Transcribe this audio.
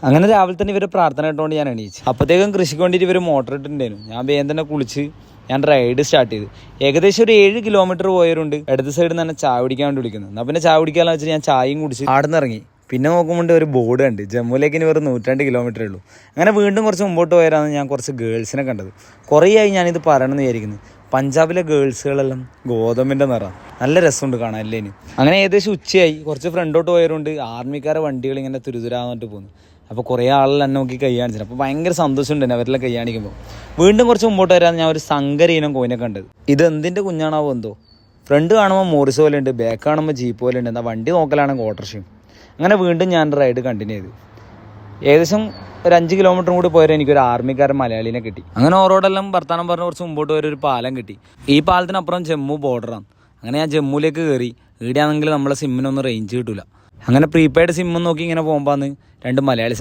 അങ്ങനെ രാവിലെ തന്നെ ഇവർ പ്രാർത്ഥന കേട്ടുകൊണ്ട് ഞാൻ എണീച്ചു. അപ്പോഴത്തേക്കും കൃഷിക്ക് വേണ്ടിയിട്ട് ഇവർ മോട്ടർ ഇട്ടിട്ടുണ്ടായിരുന്നു. ഞാൻ വേഗം തന്നെ കുളിച്ച് ഞാൻ റൈഡ് സ്റ്റാർട്ട് ചെയ്തു. ഏകദേശം ഒരു 7 കിലോമീറ്റർ പോയവരുണ്ട്. ഇടത് സൈഡിൽ നിന്ന് തന്നെ ചായ കുടിക്കാൻ വേണ്ടി വിളിക്കുന്നത്. എന്നാൽ പിന്നെ ചായ കുടിക്കാമെന്ന് വെച്ചാൽ ഞാൻ ചായയും കുടിച്ച് ആടുന്ന് ഇറങ്ങി. പിന്നെ നോക്കുമ്പോൾ ഒരു ബോർഡ് ഉണ്ട്, ജമ്മുവിലേക്ക് ഇനി വെറും 102 കിലോമീറ്ററേ ഉള്ളൂ. അങ്ങനെ വീണ്ടും കുറച്ച് മുമ്പോട്ട് പോയാലാണ് ഞാൻ കുറച്ച് ഗേൾസിനെ കണ്ടത്. കുറേ ആയി ഞാനിത് പറയണമെന്ന് വിചാരിക്കുന്നത്. പഞ്ചാബിലെ ഗേൾസുകളെല്ലാം ഗോതമ്പിൻ്റെ നിറം, നല്ല രസമുണ്ട് കാണാൻ അല്ലേന്. അങ്ങനെ ഏകദേശം ഉച്ചയായി. കുറച്ച് ഫ്രണ്ടോട്ട് പോയവരുണ്ട്. ആർമിക്കാരെ വണ്ടികൾ ഇങ്ങനെ തുരുതുരാന്നിട്ട് പോകുന്നു. അപ്പോൾ കുറേ ആളെല്ലാം എന്നെ നോക്കി കൈ കാണിച്ചിട്ട് അപ്പോൾ ഭയങ്കര സന്തോഷമുണ്ട് എന്നെ അവരെല്ലാം കൈ കാണിക്കുമ്പോൾ. വീണ്ടും കുറച്ച് മുമ്പോട്ട് വരാൻ ഞാൻ ഒരു സങ്കര ഇനം കോയിനെ കണ്ടത്. ഇത് എന്തിൻ്റെ കുഞ്ഞാണാവോ എന്തോ. ഫ്രണ്ട് കാണുമ്പോൾ മോറിസ് പോലെ ഉണ്ട്, ബാക്ക് കാണുമ്പോൾ ജീപ്പ് പോലെ ഉണ്ട്. എന്നാൽ വണ്ടി നോക്കലാണെങ്കിൽ ഓട്ടർഷയും. അങ്ങനെ വീണ്ടും ഞാൻ റൈഡ് കണ്ടിന്യൂ ചെയ്തു. ഏകദേശം ഒരു 5 കിലോമീറ്ററും കൂടി പോയാൽ എനിക്കൊരു ആർമിക്കാരൻ മലയാളീനെ കിട്ടി. അങ്ങനെ ഓരോടെല്ലാം വർത്താനം പറഞ്ഞ് കുറച്ച് മുമ്പോട്ട് പോയ ഒരു പാലം കിട്ടി. ഈ പാലത്തിനപ്പുറം ജമ്മു ബോർഡറാണ്. അങ്ങനെ ഞാൻ ജമ്മുവിലേക്ക് കയറി. ഈടെയാണെങ്കിൽ നമ്മളെ സിമ്മിനൊന്നും റേഞ്ച് കിട്ടില്ല. അങ്ങനെ പ്രീപെയ്ഡ് സിമ്മും നോക്കി ഇങ്ങനെ പോകുമ്പോൾ 2 മലയാളീസിനെ